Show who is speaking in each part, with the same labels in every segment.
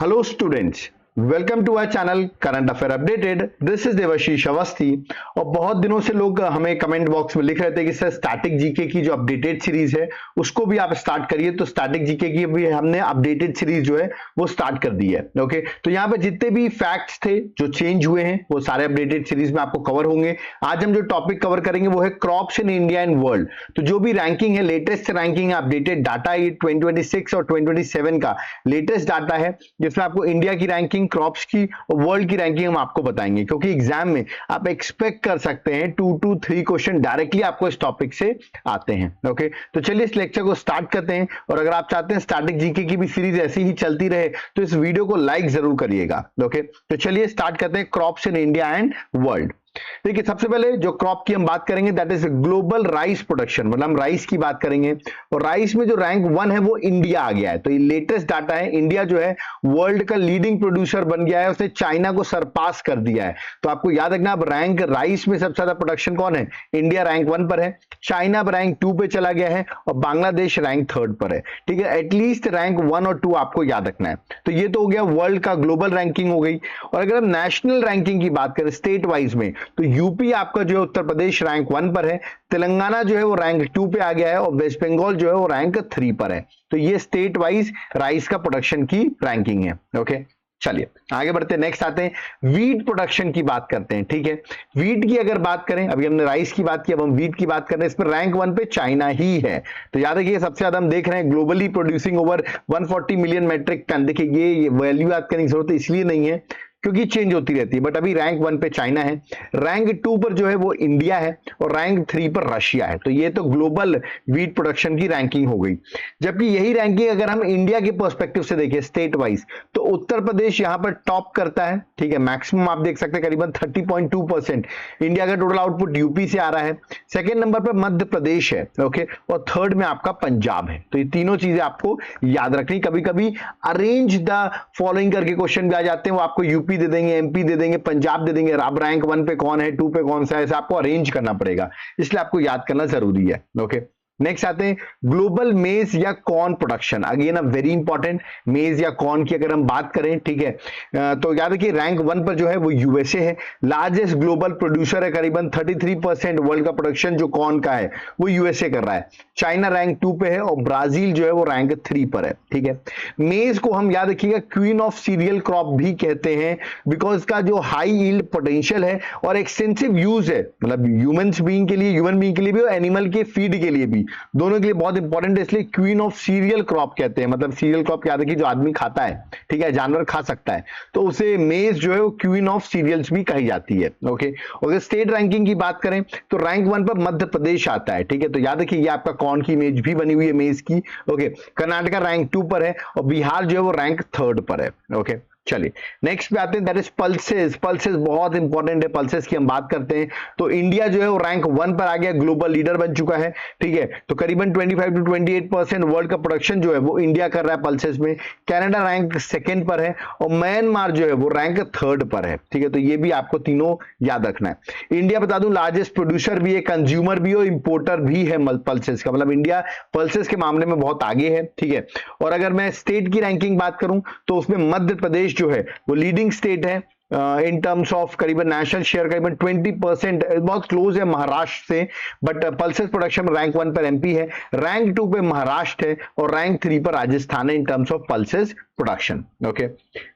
Speaker 1: Hello students, welcome to our channel current affair updated. This is Devashish Awasthi. और बहुत दिनों से लोग हमें कमेंट बॉक्स में लिख रहे थे कि सर स्टैटिक जीके की जो अपडेटेड सीरीज है उसको भी आप स्टार्ट करिए। तो स्टैटिक जीके की भी हमने अपडेटेड सीरीज जो है वो स्टार्ट कर दी है। ओके, तो यहाँ पे जितने भी फैक्ट्स थे जो चेंज हुए हैं वो सारे अपडेटेड सीरीज में आपको कवर होंगे। आज हम जो टॉपिक कवर करेंगे वो है crops in India and world. तो जो भी रैंकिंग है, लेटेस्ट रैंकिंग है, अपडेटेड डाटा है 2026 और 2027 का लेटेस्ट डाटा है, जिसमें आपको इंडिया की रैंकिंग, क्रॉप्स की और वर्ल्ड की रैंकिंग हम आपको बताएंगे। क्योंकि एग्जाम में आप एक्सपेक्ट कर सकते हैं 2 to 3 क्वेश्चन डायरेक्टली आपको इस टॉपिक से आते हैं। ओके, तो चलिए इस लेक्चर को स्टार्ट करते हैं। और अगर आप चाहते हैं स्टैटिक जीके की भी सीरीज ऐसी ही चलती रहे तो इस वीडियो को लाइक जरूर करिएगा। ओके, तो चलिए स्टार्ट करते हैं crops in India and world. देखिए, सबसे पहले जो क्रॉप की हम बात करेंगे that is global rice production, मतलब हम राइस की बात करेंगे। और राइस में जो रैंक 1 है वो इंडिया आ गया है। तो ये लेटेस्ट डाटा है। इंडिया जो है वर्ल्ड का लीडिंग प्रोड्यूसर बन गया है, उसने चाइना को सरपास कर दिया है। तो आपको याद रखना, अब रैंक राइस में सबसे ज्यादा प्रोडक्शन कौन है? इंडिया रैंक 1 पर है, चाइना रैंक 2 पे चला गया है और बांग्लादेश रैंक 3 पर है। ठीक है, एटलीस्ट रैंक 1 और 2 आपको याद रखना है। तो ये तो हो गया वर्ल्ड का ग्लोबल रैंकिंग हो गई। और अगर हम नेशनल रैंकिंग की बात करें स्टेट वाइज में, तो यूपी आपका जो है उत्तर प्रदेश रैंक 1 पर है, तेलंगाना जो है वो रैंक 2 पे आ गया है और वेस्ट बंगाल जो है वो रैंक 3 पर है। तो ये स्टेट वाइज राइस का प्रोडक्शन की रैंकिंग है। ओके, चलिए आगे बढ़ते हैं। नेक्स्ट आते हैं वीट प्रोडक्शन की बात करते हैं। ठीक है, वीट की अगर बात करें, अभी हमने राइस की बात की, अब हम वीट की बात कर रहे हैं। इसमें रैंक 1 पे चाइना ही है। तो याद रखिए, सबसे ज्यादा हम देख रहे हैं globally producing over 140 million metric ton. देखिए ये वैल्यू याद करने की जरूरत इसलिए नहीं है क्योंकि चेंज होती रहती है, बट अभी रैंक 1 पे चाइना है, रैंक 2 पर जो है वो इंडिया है और रैंक 3 पर रशिया है। तो ये तो ग्लोबल वीट प्रोडक्शन की रैंकिंग हो गई। जबकि यही रैंकिंग अगर हम इंडिया के पर्सपेक्टिव से देखें स्टेट वाइज, तो उत्तर प्रदेश यहां पर टॉप करता है। ठीक है, मैक्सिमम आप देख सकते हैं करीबन 30.2% इंडिया का टोटल आउटपुट यूपी से आ रहा है। सेकेंड नंबर पर मध्य प्रदेश है। ओके, और थर्ड में आपका पंजाब है। तो ये तीनों चीजें आपको याद रखनी। कभी कभी अरेंज द फॉलोइंग करके क्वेश्चन भी आ जाते हैं, वो आपको यूपी दे देंगे, एमपी दे देंगे, पंजाब दे देंगे। अब रैंक 1 पे कौन है, 2 पे कौन सा है, ऐसे आपको अरेंज करना पड़ेगा, इसलिए आपको याद करना जरूरी है। ओके, नेक्स्ट आते हैं ग्लोबल मेज या corn production. Again a very important, मेज या कॉर्न की अगर हम बात करें, ठीक है, तो याद रखिए रैंक 1 पर जो है वो यूएसए है, लार्जेस्ट ग्लोबल प्रोड्यूसर है। करीबन 33% वर्ल्ड का प्रोडक्शन जो कॉर्न का है वो यूएसए कर रहा है। चाइना रैंक 2 पे है और ब्राजील जो है वो रैंक 3 पर है। ठीक है, मेज को हम याद रखिएगा क्वीन ऑफ सीरियल क्रॉप भी कहते हैं, बिकॉज का जो हाई यील्ड पोटेंशियल है और एक्सटेंसिव यूज है, मतलब ह्यूमन बीइंग के लिए भी और एनिमल के फीड के लिए भी, दोनों के लिए बहुत इंपॉर्टेंट है। इसलिए क्वीन ऑफ सीरियल क्रॉप कहते हैं। मतलब सीरियल क्रॉप याद रखिए जो आदमी खाता है, ठीक है, जानवर खा सकता है, तो उसे मेज जो है वो क्वीन ऑफ सीरियल्स भी कही जाती है। ओके, अगर स्टेट रैंकिंग की बात करें तो रैंक 1 पर मध्य प्रदेश आता है। ठीक है, तो याद रखिए ये आपका कॉर्न की इमेज भी बनी हुई है मेज की। ओके, कर्नाटका रैंक 2 पर है और बिहार जो है वो रैंक 3 पर है। ओके, चलिए नेक्स्ट पे आते हैं, दैट इज पल्सेस। पल्सेस बहुत इंपॉर्टेंट है। पल्सेस की हम बात करते हैं तो इंडिया जो है वो रैंक 1 पर आ गया, ग्लोबल लीडर बन चुका है। ठीक है, तो करीबन 25 to 28% वर्ल्ड का प्रोडक्शन जो है वो इंडिया कर रहा है पल्सेस में। कनाडा रैंक 2 पर है और म्यांमार जो है वो रैंक 3 पर है। ठीक है, तो ये भी आपको तीनों याद रखना है। इंडिया बता दूं लार्जेस्ट प्रोड्यूसर भी है, कंज्यूमर भी और इंपोर्टर भी है पल्सेस का, मतलब इंडिया पल्सेस के मामले में बहुत आगे है। ठीक है, और अगर मैं स्टेट की रैंकिंग बात करूं तो उसमें मध्य प्रदेश जो है वो लीडिंग स्टेट है इन टर्म्स ऑफ करीबन नेशनल शेयर करीबन 20%, बहुत क्लोज है महाराष्ट्र से। बट पल्सेस प्रोडक्शन में रैंक 1 पर एमपी है, रैंक 2 पे महाराष्ट्र है और रैंक 3 पर राजस्थान है in terms of pulses production. Okay,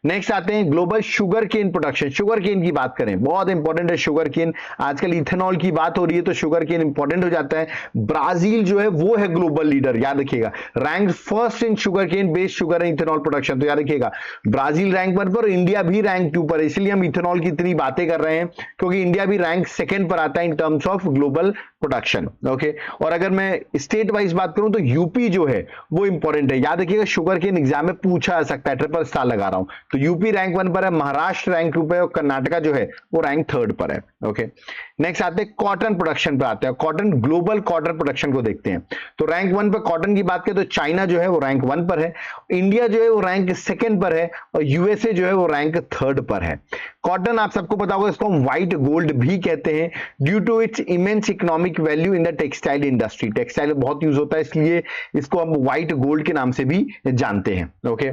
Speaker 1: next आते हैं global sugar cane production. Sugar cane की बात करें, बहुत इंपॉर्टेंट है शुगर केन। आजकल इथेनॉल की बात हो रही है तो शुगर केन इंपॉर्टेंट हो जाता है। ब्राजील जो है वो है ग्लोबल लीडर, याद रखिएगा, rank first in sugar cane based sugar and ethanol production. तो याद रखिएगा ब्राजील रैंक 1 पर, इंडिया भी रैंक 2 पर है। इसलिए हम इथेनॉल की इतनी बातें कर रहे हैं क्योंकि इंडिया भी रैंक 2 पर आता है in terms of global production. Okay, और अगर मैं स्टेट वाइज बात करूं तो यूपी जो है वो इंपॉर्टेंट है। याद रखिएगा शुगर केन एग्जाम में पूछा जा सकता है, ट्रिपल स्टार लगा रहा हूं। तो यूपी रैंक 1 पर है, महाराष्ट्र रैंक 2 पर है और कर्नाटका जो है वो रैंक 3 पर है। ओके, नेक्स्ट आते हैं कॉटन प्रोडक्शन पर आते हैं। कॉटन, ग्लोबल कॉटन प्रोडक्शन को देखते हैं। तो रैंक 1 पर कॉटन की बात करें तो चाइना जो है वो रैंक 1 पर है, इंडिया जो है वो रैंक 2 पर है और यूएसए जो है वो रैंक 3 पर है। कॉटन आप सबको पता होगा, इसको हम व्हाइट गोल्ड भी कहते हैं due to its immense economic value in the textile industry. Textile बहुत यूज होता है इसलिए इसको हम व्हाइट गोल्ड के नाम से भी जानते हैं। ओके,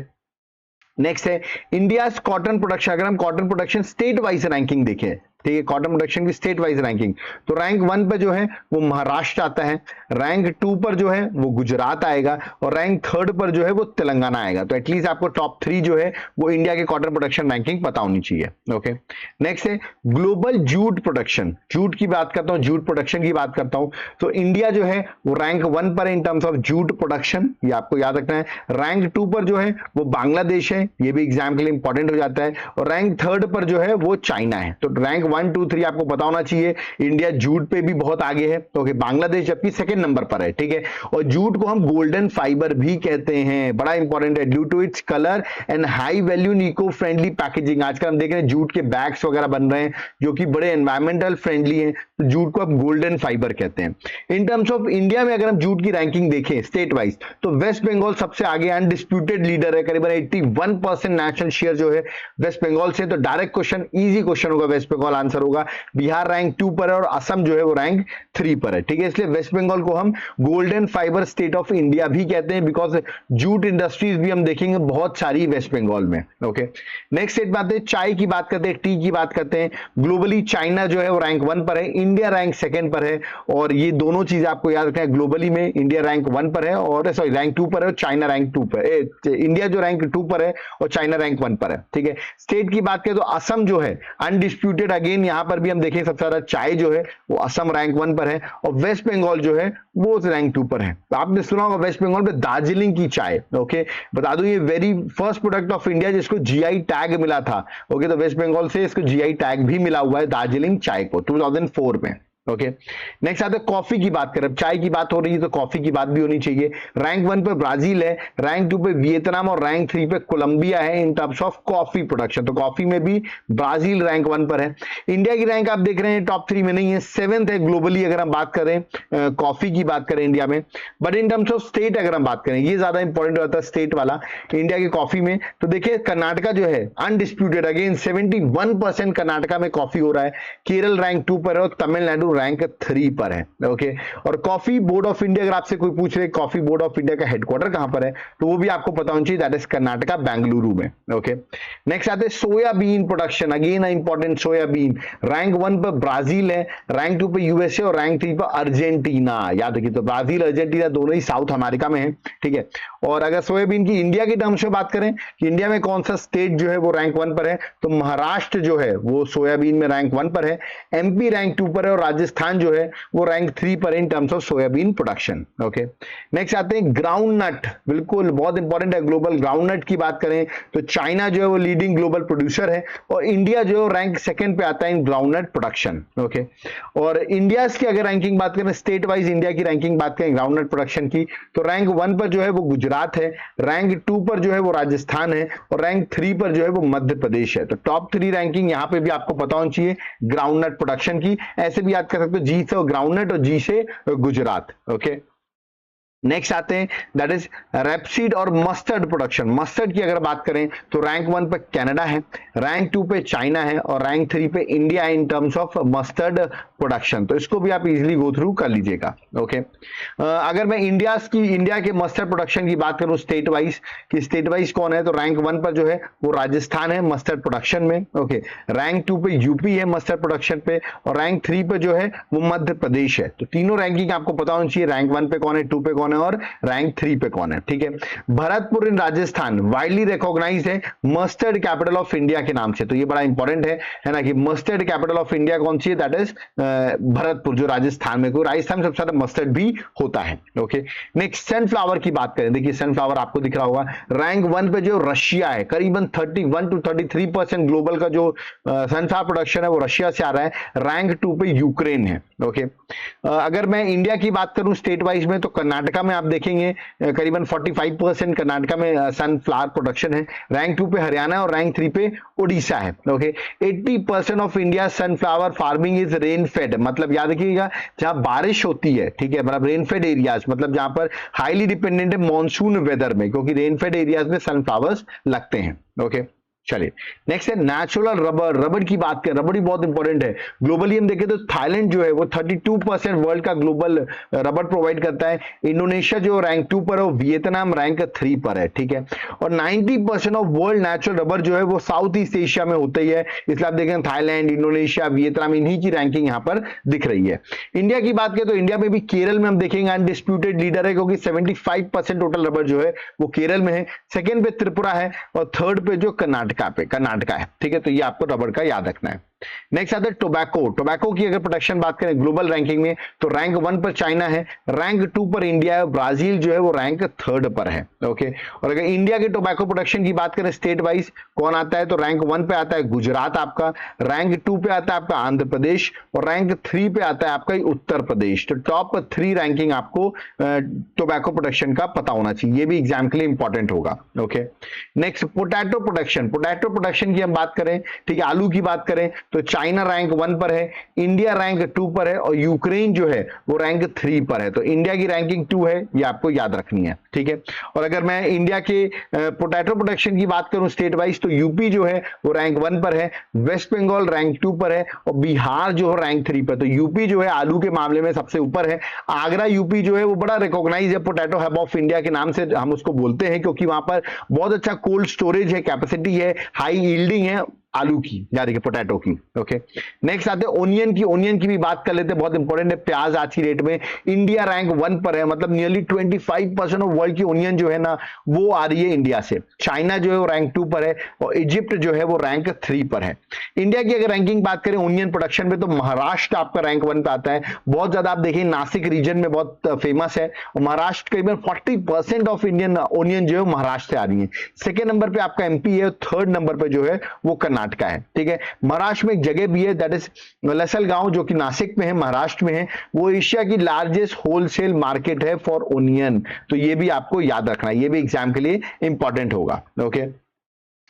Speaker 1: नेक्स्ट है इंडिया कॉटन प्रोडक्शन। अगर हम cotton production state wise ranking देखें, ठीक है, कॉटन प्रोडक्शन की स्टेट वाइज रैंकिंग, तो रैंक 1 पे जो है वो महाराष्ट्र आता है, रैंक 2 पर जो है वो गुजरात आएगा, और रैंक 3 पर जो है वो तेलंगाना आएगा। तो एटलीस्ट आपको टॉप 3 जो है वो इंडिया के कॉटन प्रोडक्शन रैंकिंग पता होनी चाहिए। ओके, नेक्स्ट है ग्लोबल जूट प्रोडक्शन। जूट की बात करता हूं, जूट प्रोडक्शन की बात करता हूं, तो इंडिया जो है वो रैंक 1 पर है in terms of jute production, ये आपको याद रखना है। रैंक 2 पर जो है वो बांग्लादेश है, ये भी एग्जाम के लिए इंपॉर्टेंट हो जाता है, और रैंक 3 पर जो है वो चाइना है। तो रैंक 1 2 3 आपको पता होना चाहिए। इंडिया जूट पे भी बहुत आगे है, तो बांग्लादेश जबकि सेकंड नंबर पर है, ठीक है। और जूट को हम गोल्डन फाइबर भी कहते हैं, बड़ा इंपॉर्टेंट है, due to its colour and high value in eco friendly packaging. आजकल हम देख रहे हैं जूट के बैग्स वगैरह बन रहे हैं जो कि बड़े एनवायरमेंटल फ्रेंडली हैं, तो जूट को अब गोल्डन फाइबर कहते हैं। इन टर्म्स ऑफ इंडिया में अगर हम जूट की रैंकिंग देखें स्टेट वाइज, तो वेस्ट बंगाल सबसे आगे अनडिस्प्यूटेड लीडर है, करीबन 81% नेशनल शेयर जो है वेस्ट बंगाल से। तो डायरेक्ट क्वेश्चन, इजी क्वेश्चन होगा, वेस्ट बंगाल आंसर होगा। बिहार रैंक 2 पर है और असम जो है वो रैंक 3 पर है, ठीक है। इसलिए वेस्ट बंगाल को हम golden fibre state of India भी कहते हैं, बिकॉज जूट इंडस्ट्रीज भी हम देखेंगे बहुत सारी वेस्ट बंगाल में। ओके, नेक्स्ट स्टेट बात है, चाय की बात करते हैं, टी की बात करते हैं। ग्लोबली चाइना जो है वो रैंक 1 पर है, इंडिया रैंक 2 पर है, और ये दोनों चीज आपको याद रखना है। ग्लोबली में इंडिया रैंक 1 पर है, और सॉरी रैंक 2 पर है, और चाइना रैंक 2 पर, इंडिया जो रैंक 2 पर है और चाइना रैंक 1 पर है, ठीक है। स्टेट की बात करें तो असम जो है अनडिस्प्यूटेड, अगेन यहां पर भी हम देखें सबसे ज्यादा चाय जो है वो असम रैंक 1 पर है, और वेस्ट बंगाल जो है वो रैंक 2 पर है। तो आपने सुना होगा वेस्ट बंगाल में दार्जिलिंग की चाय। ओके, बता दूं ये very first product of India जिसको जीआई टैग मिला था। ओके, तो वेस्ट बंगाल से इसको जीआई टैग भी मिला हुआ है दार्जिलिंग चाय को 2004 में। ओके, नेक्स्ट आते हैं कॉफी की बात करें। चाय की बात हो रही है तो कॉफी की बात भी होनी चाहिए। रैंक 1 पे ब्राजील है, रैंक 2 पे वियतनाम और रैंक 3 पे कोलंबिया है in terms of coffee production. तो कॉफी में भी ब्राजील रैंक 1 पर है। इंडिया की रैंक आप देख रहे हैं टॉप 3 में नहीं है, 7th है ग्लोबली अगर हम बात करें कॉफी की बात करें इंडिया में। But in terms of state अगर हम बात करें, ये ज्यादा इंपॉर्टेंट होता है स्टेट वाला इंडिया की कॉफी में। तो देखिए कर्नाटका जो है अनडिस्प्यूटेड, अगेन 71% कर्नाटका में कॉफी हो रहा है। केरल रैंक 2 पर है और तमिलनाडु रैंक 3 पर है। ओके, और कॉफी बोर्ड ऑफ इंडिया अगर आपसे कोई पूछ रहे कॉफी बोर्ड ऑफ इंडिया का हेडक्वार्टर कहां पर है, तो वो भी आपको पता होना चाहिए, दैट इज कर्नाटका बेंगलुरु में। ओके, नेक्स्ट आते हैं soybean production. Again important, soybean rank 1 पर ब्राजील है, रैंक 2 पे यूएसए और रैंक 3 पर अर्जेंटीना। याद रखिए, तो ब्राजील अर्जेंटीना दोनों ही साउथ अमेरिका में है, ठीक है। और अगर सोयाबीन की इंडिया की टर्म्स में बात करें कि इंडिया में कौन सा स्टेट जो है वो रैंक 1 पर है, तो महाराष्ट्र जो है वो सोयाबीन में रैंक 1 पर है, एमपी रैंक 2 पर है, और राजस्थान जो है वो रैंक 3 पर इन terms of soybean production. Okay, next आते हैं ग्राउंड नट। बिल्कुल बहुत इंपॉर्टेंट है, ग्लोबल ग्राउंड नट की बात करें तो चाइना जो है वो लीडिंग ग्लोबल प्रोड्यूसर है, और इंडिया जो है रैंक 2nd पे आता है in groundnut production. Okay, और इंडिया की अगर रैंकिंग बात करें, स्टेट वाइज इंडिया की रैंकिंग बात करें ग्राउंड नट प्रोडक्शन की, तो रैंक 1 पर जो है वो गुजरात है, रैंक 2 पर जो है वो राजस्थान है, और रैंक 3 पर जो है वो मध्य प्रदेश है। तो टॉप 3 रैंकिंग यहां पे भी आपको पता होनी चाहिए ग्राउंड नट प्रोडक्शन की। ऐसे भी याद कर सकते हो, जी से ग्राउंडनट और जी से गुजरात। ओके, नेक्स्ट आते हैं दैट इज रेपसीड और मस्टर्ड प्रोडक्शन। मस्टर्ड की अगर बात करें तो रैंक 1 पे कनाडा है, रैंक 2 पे चाइना है, और रैंक 3 पे इंडिया है in terms of mustard production. तो इसको भी आप इजीली गो थ्रू कर लीजिएगा। ओके, अगर मैं इंडिया के मस्टर्ड प्रोडक्शन की बात करूं स्टेट वाइज, कि स्टेट वाइज कौन है, तो रैंक 1 पर जो है वो राजस्थान है मस्टर्ड प्रोडक्शन में। ओके, रैंक 2 पे यूपी है मस्टर्ड प्रोडक्शन पे, और रैंक 3 पे जो है वो मध्य प्रदेश है। तो तीनों रैंकिंग आपको पता होनी चाहिए, रैंक 1 पे कौन है, 2 पे कौन है और रैंक 3 पे कौन है, ठीक है। भरतपुर इन राजस्थान वाइडली रिकॉग्नाइज्ड है मस्टर्ड कैपिटल ऑफ इंडिया के नाम से। तो ये बड़ा इंपॉर्टेंट है ना, कि मस्टर्ड कैपिटल ऑफ इंडिया कौन सी है, दैट इज भरतपुर, जो राजस्थान में, राजस्थान में सबसे ज्यादा मस्टर्ड भी होता है। ओके, नेक्स्ट सनफ्लावर की बात करें, देखिए सनफ्लावर आपको दिख रहा होगा, रैंक 1 पे जो रशिया है, करीबन 31 to 33% ग्लोबल का जो सनफ्लावर प्रोडक्शन है वो रशिया से आ रहा है। रैंक 2 पे यूक्रेन है। ओके, अगर मैं इंडिया की बात करूं स्टेट वाइज में, तो कर्नाटका में आप देखेंगे करीबन 45% कर्नाटका में सनफ्लावर प्रोडक्शन है, रैंक 2 पे हरियाणा और रैंक 3 पे उड़ीसा है। Okay, 80% of India sunflower farming is rain fade, मतलब याद रखिएगा जहां बारिश होती है, ठीक है, मतलब रेन फेड एरियाज, मतलब जहां पर हाईली डिपेंडेंट है मॉनसून वेदर में, क्योंकि रेन फेड एरियाज में सनफ्लावर्स लगते हैं। ओके, चलिए नेक्स्ट है नेचुरल रबर। रबर की बात करें, रबर भी बहुत इंपॉर्टेंट है। ग्लोबली हम देखें तो थाईलैंड जो है वो 32% वर्ल्ड का ग्लोबल रबर प्रोवाइड करता है। इंडोनेशिया जो रैंक 2 पर है, वियतनाम रैंक 3 पर है, ठीक है। और 90% ऑफ वर्ल्ड नेचुरल रबर जो है वो साउथ ईस्ट एशिया में होता ही है, इसलिए आप देखें थाईलैंड, इंडोनेशिया, वियतनाम, इन्हीं की रैंकिंग यहाँ पर दिख रही है। इंडिया की बात करें तो इंडिया में भी केरल में हम देखेंगे अनडिस्प्यूटेड लीडर है, क्योंकि 75% टोटल रबर जो है वो केरल में है। सेकेंड पे त्रिपुरा है और थर्ड पे जो कर्नाटका है, ठीक है। तो ये आपको रबर का याद रखना है। नेक्स्ट आता है टोबैको। टोबैको की अगर प्रोडक्शन बात करें ग्लोबल रैंकिंग में तो रैंक 1 पर चाइना है, रैंक 2 पर इंडिया है, ब्राजील जो है वो रैंक 3rd पर है, ओके। और अगर इंडिया के टोबैको प्रोडक्शन की बात करें स्टेट वाइज कौन आता है, तो रैंक 1 पे आता है गुजरात आपका, रैंक 2 पे आता है आपका आंध्र प्रदेश और रैंक 3 पे आता है आपका उत्तर प्रदेश। तो टॉप 3 रैंकिंग आपको टोबैको प्रोडक्शन का पता होना चाहिए, ये भी एग्जाम के लिए इंपॉर्टेंट होगा, okay. Next potato production. Potato production की हम बात करें, ठीक है, आलू की बात करें तो चाइना रैंक 1 पर है, इंडिया रैंक 2 पर है और यूक्रेन जो है वो रैंक 3 पर है। तो इंडिया की रैंकिंग 2 है, ये आपको याद रखनी है, ठीक है। और अगर मैं इंडिया के पोटैटो प्रोडक्शन की बात करूं स्टेट वाइज तो यूपी जो है वो रैंक 1 पर है, वेस्ट बंगाल रैंक 2 पर है और बिहार जो है रैंक 3 पर। तो यूपी जो है आलू के मामले में सबसे ऊपर है। आगरा यूपी जो है वो बड़ा रिकॉग्नाइज है, पोटैटो हब ऑफ इंडिया के नाम से हम उसको बोलते हैं, क्योंकि वहां पर बहुत अच्छा कोल्ड स्टोरेज है, कैपेसिटी है, हाई यील्डिंग है आलू की, याद रखिए पोटैटो की, ओके। नेक्स्ट आते हैं ओनियन की। ओनियन की भी बात कर लेते हैं, बहुत इंपॉर्टेंट है। प्याज आज की रेट में इंडिया रैंक 1 पर है, मतलब नियरली 25% ऑफ वर्ल्ड की ओनियन जो है ना वो आ रही है इंडिया से। चाइना जो है वो रैंक 2 पर है और इजिप्ट जो है वो रैंक 3 पर है। इंडिया की अगर रैंकिंग बात करें ओनियन प्रोडक्शन में तो महाराष्ट्र आपका रैंक 1 पे आता है। बहुत ज्यादा आप देखिए नासिक रीजन में बहुत फेमस है और महाराष्ट्र करीबन 40% ऑफ इंडियन ओनियन जो है महाराष्ट्र से आ रही है। सेकेंड नंबर पे आपका एमपी है, थर्ड नंबर पे जो है वो कर्नाटका है, ठीक है। महाराष्ट्र में एक जगह भी है दैट इज लसलगांव जो कि नासिक में है, महाराष्ट्र में है, वो एशिया की लार्जेस्ट होलसेल मार्केट है फॉर ओनियन। तो ये भी आपको याद रखना है, ये भी एग्जाम के लिए इंपॉर्टेंट होगा, ओके।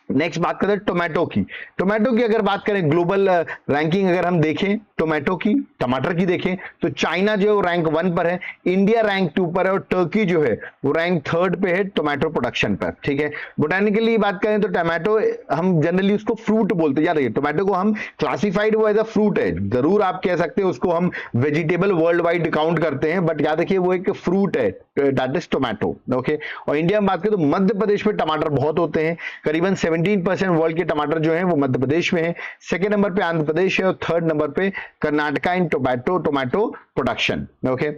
Speaker 1: नेक्स्ट बात करते हैं टोमेटो की। टोमेटो की अगर बात करें ग्लोबल रैंकिंग अगर हम देखें टोमेटो की, टमाटर की देखें तो चाइना जो है वो रैंक 1 पर है, इंडिया रैंक 2 पर है और टर्की जो है वो रैंक 3rd पे है टोमेटो प्रोडक्शन पर, ठीक है। बोटानिकली बात करें तो टोमेटो हम जनरली उसको फ्रूट बोलते हैं, याद रखिए टोमेटो को हम क्लासिफाइड वो एज अ फ्रूट है, जरूर आप कह सकते हैं उसको हम वेजिटेबल वर्ल्ड वाइड काउंट करते हैं, बट याद रखिए वो एक फ्रूट है, दैट इज टोमेटो, ओके। और इंडिया में बात करें तो मध्य प्रदेश में टमाटर बहुत होते हैं, करीबन 17% वर्ल्ड के टमाटर जो है वो मध्य प्रदेश में है। सेकेंड नंबर पे आंध्र प्रदेश है और थर्ड नंबर पे कर्नाटका इन टोमेटो प्रोडक्शन, ओके।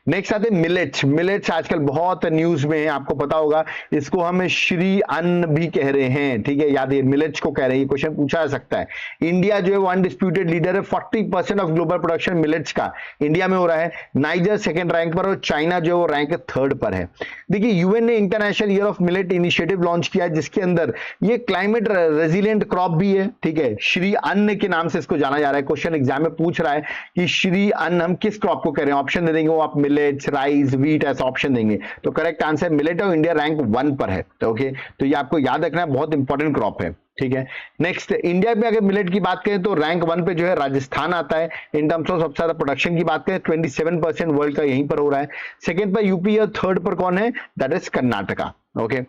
Speaker 1: नेक्स्ट आते हैं मिलेट्स। मिलेट्स आजकल बहुत न्यूज में है, आपको पता होगा, इसको हम श्री अन्न भी कह रहे हैं, ठीक है, याद है मिलेट्स को कह रहे हैं, क्वेश्चन पूछा जा सकता है। इंडिया जो है वो अनडिस्प्यूटेड लीडर है, 40% ऑफ ग्लोबल प्रोडक्शन मिलेट्स का इंडिया में हो रहा है। नाइजर सेकंड रैंक पर और चाइना जो है वो रैंक 3rd पर है। देखिए यूएन ने international year of millet initiative launch किया है, जिसके अंदर ये क्लाइमेट रेजिलिएंट क्रॉप भी है, ठीक है, श्री अन्न के नाम से इसको जाना जा रहा है। क्वेश्चन एग्जाम में पूछ रहा है कि श्री अन्न हम किस क्रॉप को कह रहे हैं, ऑप्शन दे देंगे वो आप मिलेट्स, राइस, व्हीट ऐसा ऑप्शन देंगे, तो करेक्ट आंसर मिलेट और इंडिया रैंक 1 पर है, तो ओके। तो ये आपको याद रखना है, बहुत इंपॉर्टेंट क्रॉप है, ठीक है। नेक्स्ट इंडिया में अगर मिलेट की बात करें तो रैंक 1 पे जो है राजस्थान आता है इन टर्म्स ऑफ सबसे ज्यादा प्रोडक्शन की बात करें, 27% वर्ल्ड का यहीं पर हो रहा है। सेकंड पर यूपी और थर्ड पर कौन है, that is Karnataka, okay.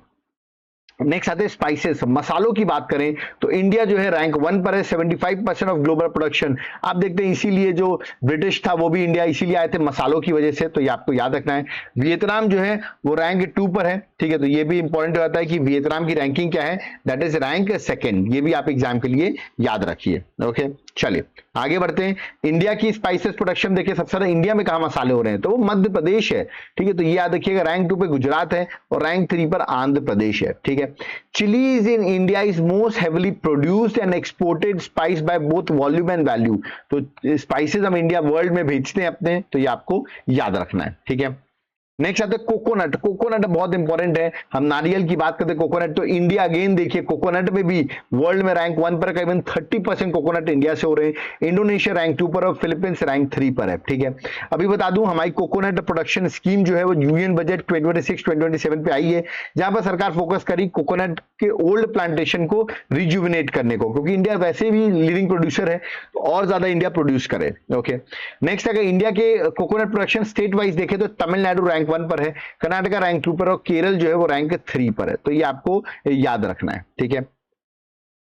Speaker 1: Next आते हैं स्पाइसेस, मसालों की बात करें तो इंडिया जो है रैंक 1 पर है, 75% ऑफ ग्लोबल प्रोडक्शन। आप देखते हैं इसीलिए जो ब्रिटिश था वो भी इंडिया इसीलिए आए थे मसालों की वजह से, तो ये आपको याद रखना है। वियतनाम जो है वो रैंक 2 पर है, ठीक है, तो ये भी इंपॉर्टेंट रहता है कि वियतनाम की रैंकिंग क्या है, दैट इज रैंक 2nd, ये भी आप एग्जाम के लिए याद रखिए, ओके। चलिए आगे बढ़ते हैं। इंडिया की स्पाइसेस प्रोडक्शन देखिए सबसे ज्यादा इंडिया में कहां मसाले हो रहे हैं, तो वो मध्य प्रदेश है, ठीक है, तो ये याद रखिएगा। रैंक 2 पे गुजरात है और रैंक 3 पर आंध्र प्रदेश है, ठीक है। Chillies in India is most heavily produced and exported spice by both volume and value. तो स्पाइसेस हम इंडिया वर्ल्ड में भेजते हैं अपने, तो ये आपको याद रखना है, ठीक है। नेक्स्ट आते हैं कोकोनट। कोकोनट बहुत इंपॉर्टेंट है, हम नारियल की बात करते हैं कोकोनट, तो इंडिया अगेन देखिए कोकोनट में भी वर्ल्ड में रैंक 1 पर करीबन 30% कोकोनट इंडिया से हो रहे हैं। इंडोनेशिया रैंक 2 पर और फिलीपींस रैंक 3 पर है, ठीक है। अभी बता दूं हमारी कोकोनट प्रोडक्शन स्कीम जो है वो यूनियन बजट 2026-2027 पे आई है, जहां पर सरकार फोकस करी कोकोनट के ओल्ड प्लांटेशन को रिजुविनेट करने को, क्योंकि इंडिया वैसे भी लीडिंग प्रोड्यूसर है, तो और ज्यादा इंडिया प्रोड्यूस करे, ओके। नेक्स्ट अगर इंडिया के कोकोनट प्रोडक्शन स्टेट वाइज देखें तो तमिलनाडु रैंक 1 पर है, कर्नाटका रैंक 2 पर और केरल जो है वो रैंक 3 पर है, तो ये आपको याद रखना है, ठीक है।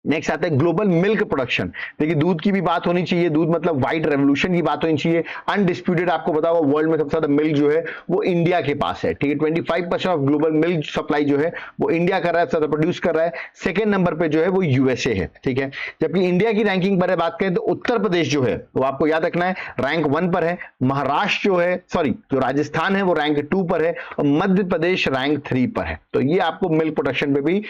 Speaker 1: नेक्स्ट आता है ग्लोबल मिल्क प्रोडक्शन। देखिए दूध की भी बात होनी चाहिए, दूध मतलब व्हाइट रेवोल्यूशन की बात होनी चाहिए। अनडिस्प्यूटेड आपको पता होगा वर्ल्ड में सबसे ज्यादा मिल्क जो है वो इंडिया के पास है, ठीक है। 25% ऑफ ग्लोबल मिल्क सप्लाई जो है वो इंडिया कर रहा है, ज्यादा प्रोड्यूस कर रहा है। सेकेंड नंबर पे जो है वो यूएसए है, ठीक है। जबकि इंडिया की रैंकिंग पर बात करें तो उत्तर प्रदेश जो है वो आपको याद रखना है रैंक 1 पर है, महाराष्ट्र जो है जो राजस्थान है वो रैंक 2 पर है, और मध्य प्रदेश रैंक 3 पर है। तो ये आपको मिल्क प्रोडक्शन पे भी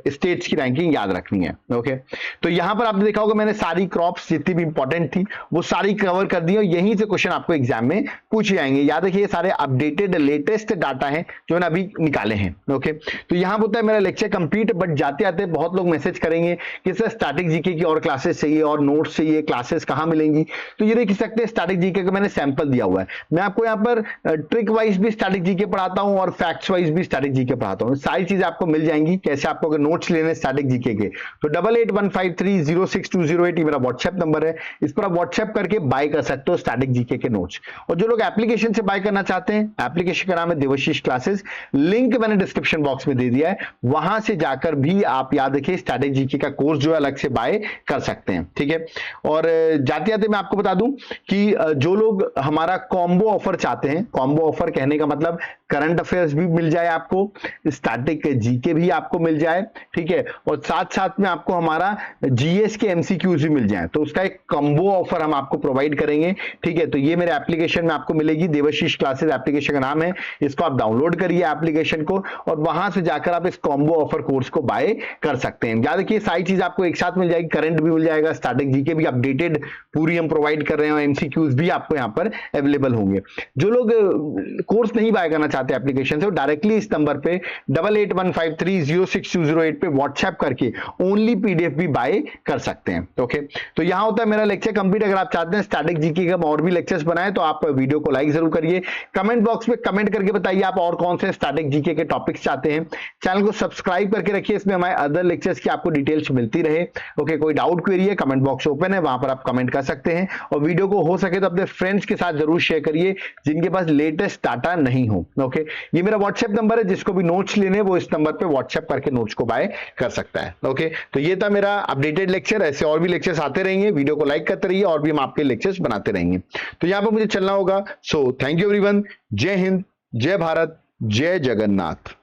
Speaker 1: स्टेट्स की रैंकिंग याद रखनी है, ओके। तो यहां पर आपने देखा होगा मैंने सारी क्रॉप्स जितनी भी इंपॉर्टेंट थी वो सारी कवर कर दी, और यहीं से क्वेश्चन आपको एग्जाम में पूछे जाएंगे। याद रखिए ये सारे अपडेटेड लेटेस्ट डाटा हैं जो अभी निकाले हैं, ओके। तो यहां होता है मेरा लेक्चर कंप्लीट, बट जाते आते बहुत लोग मैसेज करेंगे कि सर स्टैटिक जीके की और क्लासेस चाहिए और नोट्स चाहिए, क्लासेस कहां मिलेंगी? तो ये देख सकते हैं स्टैटिक जीके का मैंने सैंपल दिया हुआ है। मैं आपको यहाँ पर ट्रिक वाइज भी स्टैटिक जीके पढ़ाता हूं और फैक्ट्स वाइज भी स्टैटिक जीके पढ़ाता हूं। सारी चीजें आपको मिल जाएंगी। कैसे आपको अगर नोट्स लेने स्टैटिक जीके के तो 8815306208 मेरा व्हाट्सएप नंबर है, इस पर आप व्हाट्सएप करके बाय कर सकते हो स्टैटिक जीके के नोट्स। और जो लोग एप्लीकेशन से बाय करना चाहते हैं, एप्लीकेशन का नाम है देवाशीष क्लासेस, लिंक मैंने डिस्क्रिप्शन बॉक्स में दे दिया है, वहां से जाकर भी आप याद रखिए स्टैटिक जीके का कोर्स जो है अलग से बाय कर सकते हैं, ठीक है। और जाते जाते मैं आपको बता दूं कि जो लोग हमारा कॉम्बो ऑफर चाहते हैं, कॉम्बो ऑफर कहने का मतलब करंट अफेयर्स भी मिल जाए आपको, स्टैटिक जीके भी आपको मिल जाए, ठीक है, और साथ साथ में आपको हमारा जीएस के एमसीक्यूज भी मिल जाए, तो उसका एक कॉम्बो ऑफर हम आपको प्रोवाइड करेंगे, ठीक है। तो ये मेरे एप्लीकेशन में आपको मिलेगी, देवाशीष क्लासेस एप्लीकेशन का नाम है, इसको आप डाउनलोड करिए एप्लीकेशन को, और वहां से जाकर आप इस कॉम्बो ऑफर कोर्स को बाय कर सकते हैं। याद रखिए सारी चीज आपको एक साथ मिल जाएगी, करंट भी मिल जाएगा, स्टैटिक जीके भी अपडेटेड पूरी हम प्रोवाइड कर रहे हैं, और एमसीक्यूज भी आपको यहाँ पर अवेलेबल होंगे। जो लोग कोर्स नहीं बाय करना चाहते एप्लीकेशन से, वो डायरेक्टली इस नंबर पे 8815306208 पे व्हाट्सएप करके ओनली पीडीएफ भी बाय कर सकते हैं, ओके। तो यहां होता है मेरा लेक्चर कंप्लीट। अगर आप चाहते हैं स्टैटिक जीके का और भी लेक्चर्स बनाए तो आप वीडियो को लाइक जरूर करिए, कमेंट बॉक्स में कमेंट करके बताइए आप और कौन से स्टैटिक जीके के टॉपिक्स चाहते हैं। चैनल को सब्सक्राइब करके रखिए, इसमें हमारे अदर लेक्चर्स की आपको डिटेल्स मिलती रहे, ओके। कोई डाउट क्वेरी है, कमेंट बॉक्स ओपन है, वहां पर आप कमेंट कर सकते हैं, और वीडियो को हो सके तो अपने फ्रेंड्स के साथ जरूर शेयर करिए जिनके पास लेटेस्ट डाटा नहीं हो, ओके। ये मेरा व्हाट्सएप नंबर है, जिसको भी नोट्स लेने वो इस नंबर पे व्हाट्सएप करके नोट्स को बाय कर सकता है, ओके। तो ये था मेरा अपडेटेड लेक्चर। ऐसे और भी लेक्चर्स आते रहेंगे, वीडियो को लाइक करते रहिए और भी हम आपके लेक्चर्स बनाते रहेंगे। तो यहां पर मुझे चलना होगा। सो थैंक यू एवरीवन, जय हिंद, जय भारत, जय जगन्नाथ।